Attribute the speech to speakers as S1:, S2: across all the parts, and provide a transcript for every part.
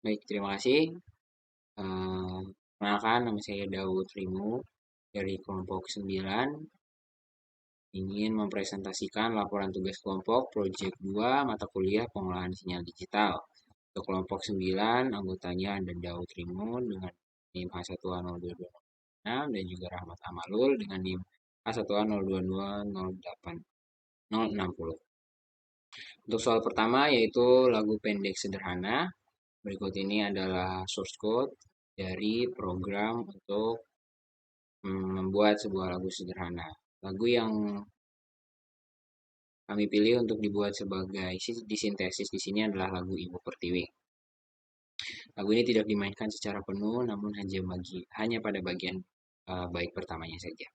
S1: Baik, terima kasih. Perkenalkan, nama saya Daud Rimu dari kelompok 9. Ingin mempresentasikan laporan tugas kelompok Project 2 mata kuliah pengolahan sinyal digital. Untuk kelompok 9, anggotanya ada Daud Rimu dengan NIM H1A02206 dan juga Rahmat Amalul dengan NIM H1A02208060. Untuk soal pertama yaitu lagu pendek sederhana. Berikut ini adalah source code dari program untuk membuat sebuah lagu sederhana. Lagu yang kami pilih untuk dibuat sebagai disintesis di sini adalah lagu Ibu Pertiwi. Lagu ini tidak dimainkan secara penuh, namun hanya pada bagian bait pertamanya saja.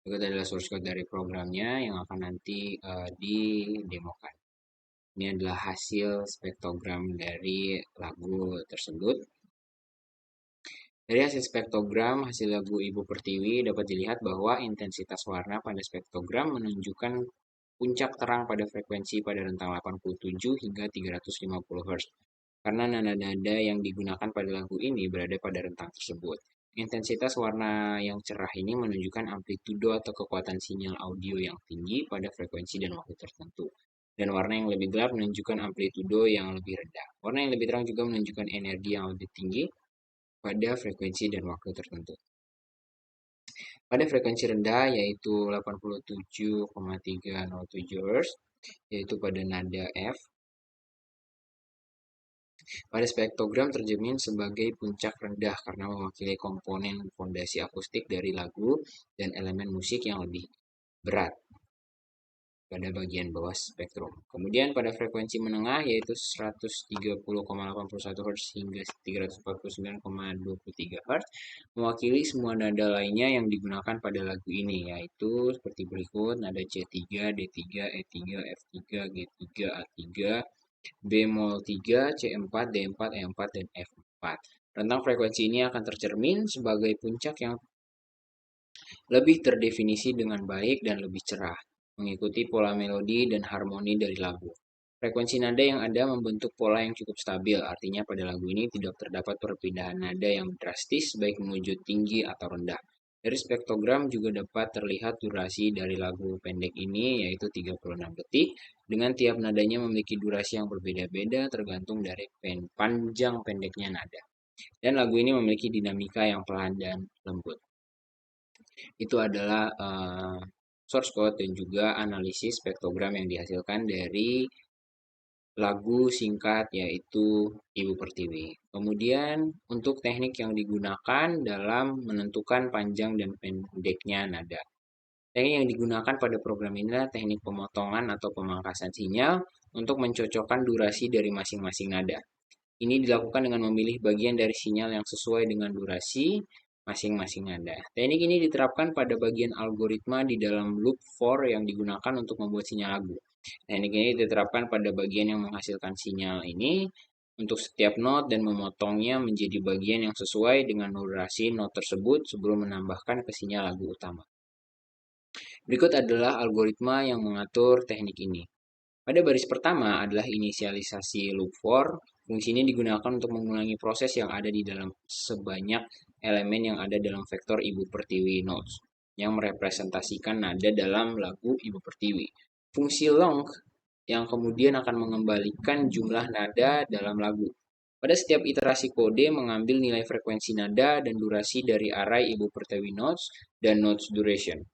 S1: Berikut adalah source code dari programnya yang akan nanti didemokan. Ini adalah hasil spektrogram dari lagu tersebut. Dari hasil spektrogram hasil lagu Ibu Pertiwi dapat dilihat bahwa intensitas warna pada spektrogram menunjukkan puncak terang pada frekuensi pada rentang 87 hingga 350 Hz. Karena nada-nada yang digunakan pada lagu ini berada pada rentang tersebut. Intensitas warna yang cerah ini menunjukkan amplitudo atau kekuatan sinyal audio yang tinggi pada frekuensi dan waktu tertentu. Dan warna yang lebih gelap menunjukkan amplitudo yang lebih rendah. Warna yang lebih terang juga menunjukkan energi yang lebih tinggi pada frekuensi dan waktu tertentu. Pada frekuensi rendah yaitu 87,307 Hz, yaitu pada nada F. Pada spektrogram terjamin sebagai puncak rendah karena mewakili komponen fondasi akustik dari lagu dan elemen musik yang lebih berat pada bagian bawah spektrum. Kemudian pada frekuensi menengah yaitu 130,81 Hz hingga 349,23 Hz mewakili semua nada lainnya yang digunakan pada lagu ini yaitu seperti berikut nada C3, D3, E3, F3, G3, A3, bemol 3, C4, D4, E4, dan F4. Rentang frekuensi ini akan tercermin sebagai puncak yang lebih terdefinisi dengan baik dan lebih cerah, mengikuti pola melodi dan harmoni dari lagu. Frekuensi nada yang ada membentuk pola yang cukup stabil, artinya pada lagu ini tidak terdapat perpindahan nada yang drastis baik menuju tinggi atau rendah. Dari spektrogram juga dapat terlihat durasi dari lagu pendek ini yaitu 36 detik dengan tiap nadanya memiliki durasi yang berbeda-beda tergantung dari panjang pendeknya nada. Dan lagu ini memiliki dinamika yang pelan dan lembut. Itu adalah source code dan juga analisis spektrogram yang dihasilkan dari lagu singkat yaitu Ibu Pertiwi. Kemudian untuk teknik yang digunakan dalam menentukan panjang dan pendeknya nada. Teknik yang digunakan pada program ini adalah teknik pemotongan atau pemangkasan sinyal untuk mencocokkan durasi dari masing-masing nada. Ini dilakukan dengan memilih bagian dari sinyal yang sesuai dengan durasi masing-masing nada. Teknik ini diterapkan pada bagian algoritma di dalam loop for yang digunakan untuk membuat sinyal lagu. Teknik ini diterapkan pada bagian yang menghasilkan sinyal ini untuk setiap not dan memotongnya menjadi bagian yang sesuai dengan durasi not tersebut sebelum menambahkan ke sinyal lagu utama. Berikut adalah algoritma yang mengatur teknik ini. Pada baris pertama adalah inisialisasi loop for. Fungsi ini digunakan untuk mengulangi proses yang ada di dalam sebanyak elemen yang ada dalam vektor Ibu Pertiwi notes yang merepresentasikan nada dalam lagu Ibu Pertiwi. Fungsi long yang kemudian akan mengembalikan jumlah nada dalam lagu. Pada setiap iterasi kode mengambil nilai frekuensi nada dan durasi dari array Ibu Pertiwi notes dan notes duration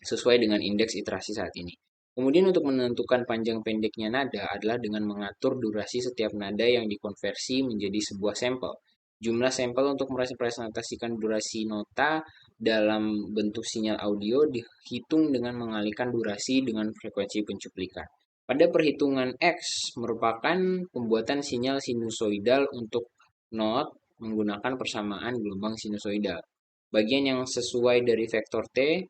S1: sesuai dengan indeks iterasi saat ini. Kemudian untuk menentukan panjang pendeknya nada adalah dengan mengatur durasi setiap nada yang dikonversi menjadi sebuah sampel. Jumlah sampel untuk merepresentasikan durasi nota dalam bentuk sinyal audio dihitung dengan mengalihkan durasi dengan frekuensi pencuplikan. Pada perhitungan X merupakan pembuatan sinyal sinusoidal untuk not menggunakan persamaan gelombang sinusoidal. Bagian yang sesuai dari vektor T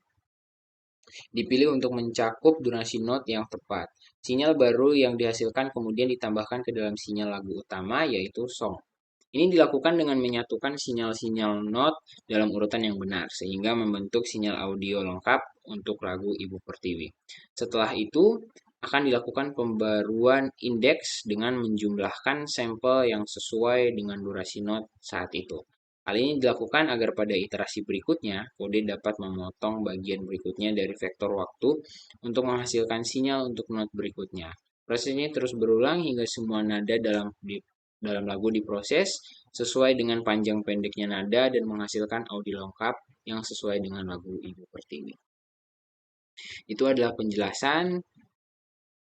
S1: dipilih untuk mencakup durasi not yang tepat. Sinyal baru yang dihasilkan kemudian ditambahkan ke dalam sinyal lagu utama yaitu song. Ini dilakukan dengan menyatukan sinyal-sinyal not dalam urutan yang benar sehingga membentuk sinyal audio lengkap untuk lagu Ibu Pertiwi. Setelah itu akan dilakukan pembaruan indeks dengan menjumlahkan sampel yang sesuai dengan durasi not saat itu. Hal ini dilakukan agar pada iterasi berikutnya, kode dapat memotong bagian berikutnya dari vektor waktu untuk menghasilkan sinyal untuk not berikutnya. Proses ini terus berulang hingga semua nada dalam lagu diproses sesuai dengan panjang pendeknya nada dan menghasilkan audio lengkap yang sesuai dengan lagu Ibu Pertiwi. Itu adalah penjelasan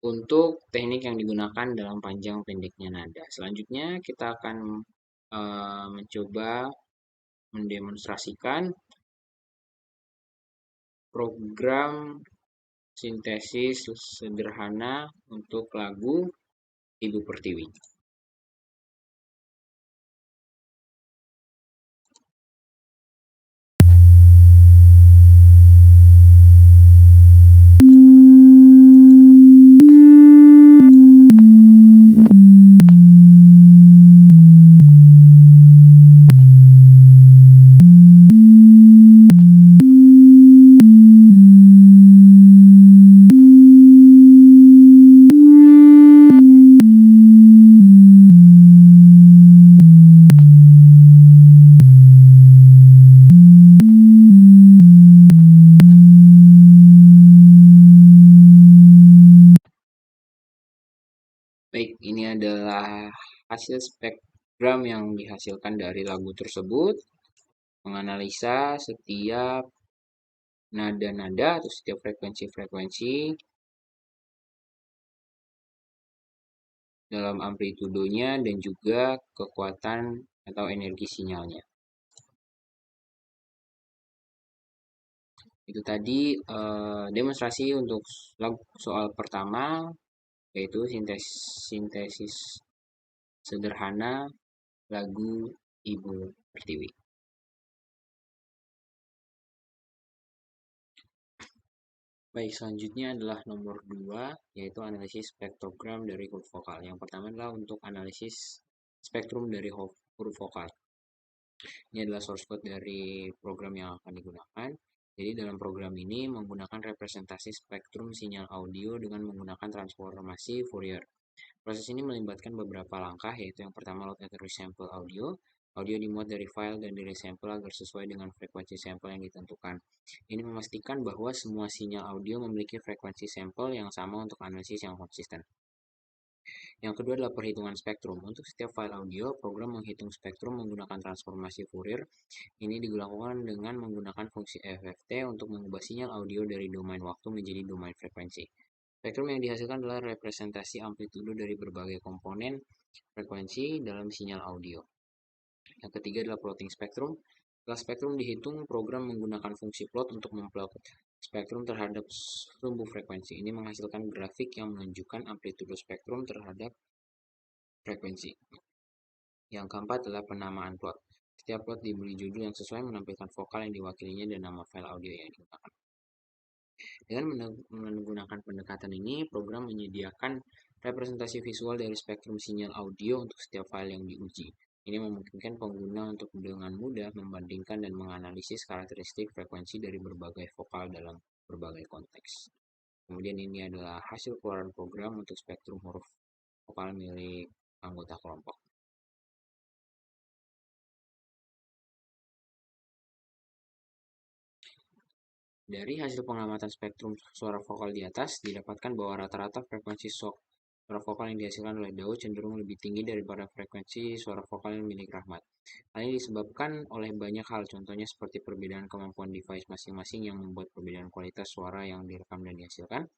S1: untuk teknik yang digunakan dalam panjang pendeknya nada. Selanjutnya kita akan mencoba mendemonstrasikan program sintesis sederhana untuk lagu Ibu Pertiwi. Baik, ini adalah hasil spektrum yang dihasilkan dari lagu tersebut, menganalisa setiap nada-nada atau setiap frekuensi-frekuensi dalam amplitudonya dan juga kekuatan atau energi sinyalnya. Itu tadi demonstrasi untuk soal pertama, yaitu sintesis sederhana lagu Ibu Pertiwi. Baik, selanjutnya adalah nomor 2, yaitu analisis spektrogram dari huruf vokal. Yang pertama adalah untuk analisis spektrum dari huruf vokal. Ini adalah source code dari program yang akan digunakan. Jadi dalam program ini menggunakan representasi spektrum sinyal audio dengan menggunakan transformasi Fourier. Proses ini melibatkan beberapa langkah, yaitu yang pertama load and resample audio. Audio dimuat dari file dan diresample agar sesuai dengan frekuensi sampel yang ditentukan. Ini memastikan bahwa semua sinyal audio memiliki frekuensi sampel yang sama untuk analisis yang konsisten. Yang kedua adalah perhitungan spektrum. Untuk setiap file audio, program menghitung spektrum menggunakan transformasi Fourier. Ini dilakukan dengan menggunakan fungsi FFT untuk mengubah sinyal audio dari domain waktu menjadi domain frekuensi. Spektrum yang dihasilkan adalah representasi amplitudo dari berbagai komponen frekuensi dalam sinyal audio. Yang ketiga adalah plotting spektrum. Setelah spektrum dihitung, program menggunakan fungsi plot untuk memplot spektrum terhadap sumbu frekuensi. Ini menghasilkan grafik yang menunjukkan amplitudo spektrum terhadap frekuensi. Yang keempat adalah penamaan plot. Setiap plot diberi judul yang sesuai menampilkan vokal yang diwakilinya dan nama file audio yang digunakan. Dengan menggunakan pendekatan ini, program menyediakan representasi visual dari spektrum sinyal audio untuk setiap file yang diuji. Ini memungkinkan pengguna untuk dengan mudah membandingkan dan menganalisis karakteristik frekuensi dari berbagai vokal dalam berbagai konteks. Kemudian ini adalah hasil keluaran program untuk spektrum huruf vokal milik anggota kelompok. Dari hasil pengamatan spektrum suara vokal di atas, didapatkan bahwa rata-rata frekuensi suara vokal yang dihasilkan oleh Daud cenderung lebih tinggi daripada frekuensi suara vokal milik Rahmat. Hal ini disebabkan oleh banyak hal, contohnya seperti perbedaan kemampuan device masing-masing yang membuat perbedaan kualitas suara yang direkam dan dihasilkan.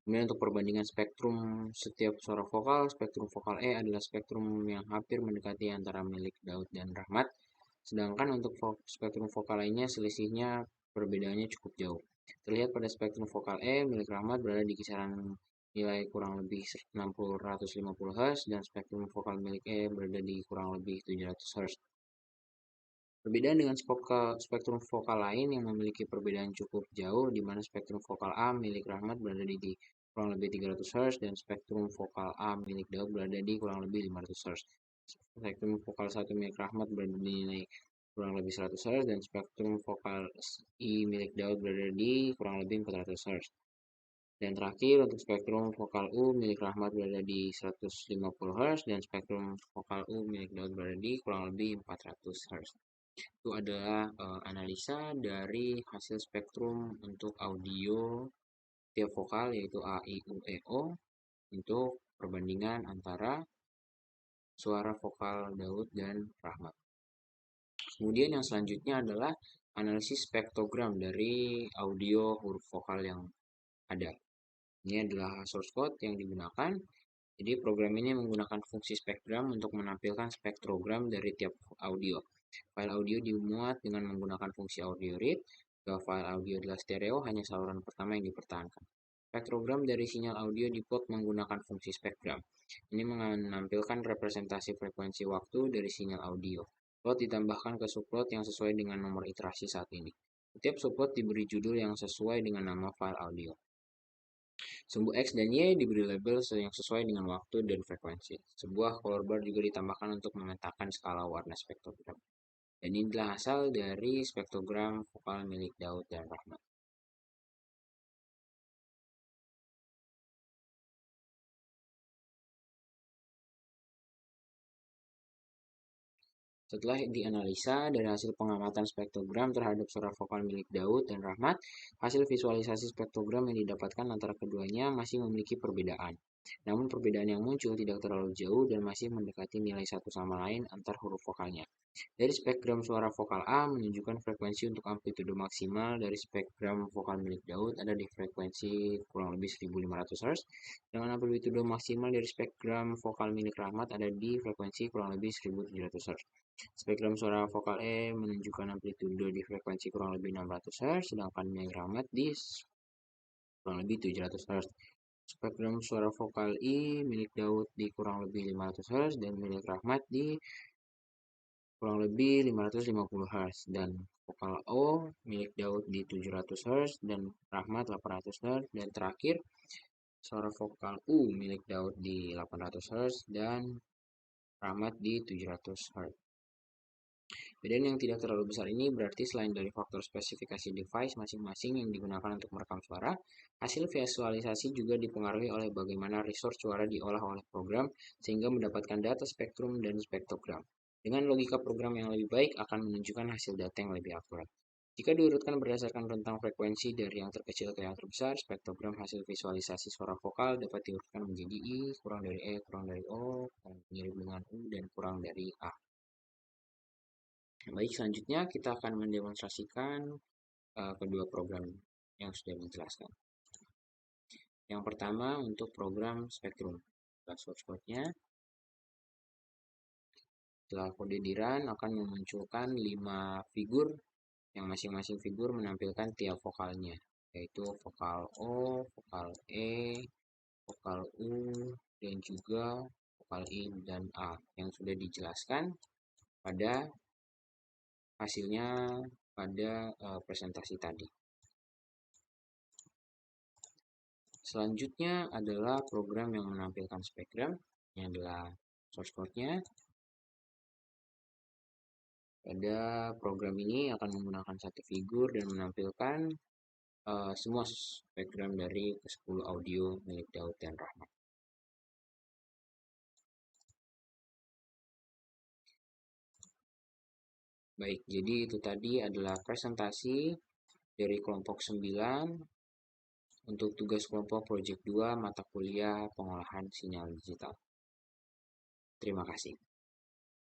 S1: Kemudian untuk perbandingan spektrum setiap suara vokal, spektrum vokal E adalah spektrum yang hampir mendekati antara milik Daud dan Rahmat. Sedangkan untuk spektrum vokal lainnya selisihnya perbedaannya cukup jauh. Terlihat pada spektrum vokal E, milik Rahmat berada di kisaran nilai kurang lebih 650 Hz dan spektrum vokal milik E berada di kurang lebih 700 Hz. Perbedaan dengan spektrum vokal lain yang memiliki perbedaan cukup jauh, di mana spektrum vokal A milik Rahmat berada di kurang lebih 300 Hz dan spektrum vokal A milik Daud berada di kurang lebih 500 Hz. Spektrum vokal 1 milik Rahmat berada di nilai kurang lebih 100 Hz dan spektrum vokal I milik Daud berada di kurang lebih 400 Hz. Dan terakhir untuk spektrum vokal U milik Rahmat berada di 150 Hz dan spektrum vokal U milik Daud berada di kurang lebih 400 Hz. Itu adalah analisa dari hasil spektrum untuk audio tiap vokal yaitu A, I, U, E, O untuk perbandingan antara suara vokal Daud dan Rahmat. Kemudian yang selanjutnya adalah analisis spektrogram dari audio huruf vokal yang ada. Ini adalah source code yang digunakan. Jadi program ini menggunakan fungsi spektrum untuk menampilkan spektrogram dari tiap audio. File audio dimuat dengan menggunakan fungsi audio read. Jika file audio adalah stereo, hanya saluran pertama yang dipertahankan. Spektrogram dari sinyal audio diplot menggunakan fungsi spektrum. Ini menampilkan representasi frekuensi waktu dari sinyal audio. Plot ditambahkan ke subplot yang sesuai dengan nomor iterasi saat ini. Setiap subplot diberi judul yang sesuai dengan nama file audio. Sumbu X dan Y diberi label yang sesuai dengan waktu dan frekuensi. Sebuah color bar juga ditambahkan untuk memetakan skala warna spektrogram. Dan ini adalah hasil dari spektrogram vokal milik Daud dan Rahmat. Setelah dianalisa dari hasil pengamatan spektrogram terhadap suara vokal milik Daud dan Rahmat, hasil visualisasi spektrogram yang didapatkan antara keduanya masih memiliki perbedaan. Namun perbedaan yang muncul tidak terlalu jauh dan masih mendekati nilai satu sama lain antar huruf vokalnya. Dari spektrum suara vokal A menunjukkan frekuensi untuk amplitudo maksimal dari spektrum vokal milik Daud ada di frekuensi kurang lebih 1500 Hz, dengan amplitudo maksimal dari spektrum vokal milik Rahmat ada di frekuensi kurang lebih 1700 Hz. Spektrum suara vokal E menunjukkan amplitudo di frekuensi kurang lebih 600 Hz, sedangkan milik Rahmat di kurang lebih 700 Hz. Spektrum suara vokal I milik Daud di kurang lebih 500 Hz dan milik Rahmat di kurang lebih 550 Hz, dan vokal O milik Daud di 700 Hz dan Rahmat 800 Hz, dan terakhir suara vokal U milik Daud di 800 Hz dan Rahmat di 700 Hz. Bedaan yang tidak terlalu besar ini berarti selain dari faktor spesifikasi device masing-masing yang digunakan untuk merekam suara, hasil visualisasi juga dipengaruhi oleh bagaimana resource suara diolah oleh program sehingga mendapatkan data spektrum dan spektrogram. Dengan logika program yang lebih baik akan menunjukkan hasil data yang lebih akurat. Jika diurutkan berdasarkan rentang frekuensi dari yang terkecil ke yang terbesar, spektrogram hasil visualisasi suara vokal dapat diurutkan menjadi I, kurang dari E, kurang dari O, mirip dengan U, dan kurang dari A. Baik, selanjutnya kita akan mendemonstrasikan kedua program yang sudah dijelaskan. Yang pertama untuk program spektrum. Source code-nya, setelah kode di run akan memunculkan 5 figur yang masing-masing figur menampilkan tiap vokalnya, yaitu vokal O, vokal E, vokal U, dan juga vokal I dan A yang sudah dijelaskan pada hasilnya pada presentasi tadi. Selanjutnya adalah program yang menampilkan spektrum. Ini adalah source code-nya. Pada program ini akan menggunakan satu figur dan menampilkan semua spektrum dari 10 audio milik Daud dan Rahmat. Baik, jadi itu tadi adalah presentasi dari kelompok 9 untuk tugas kelompok Project 2 mata kuliah pengolahan sinyal digital. Terima kasih.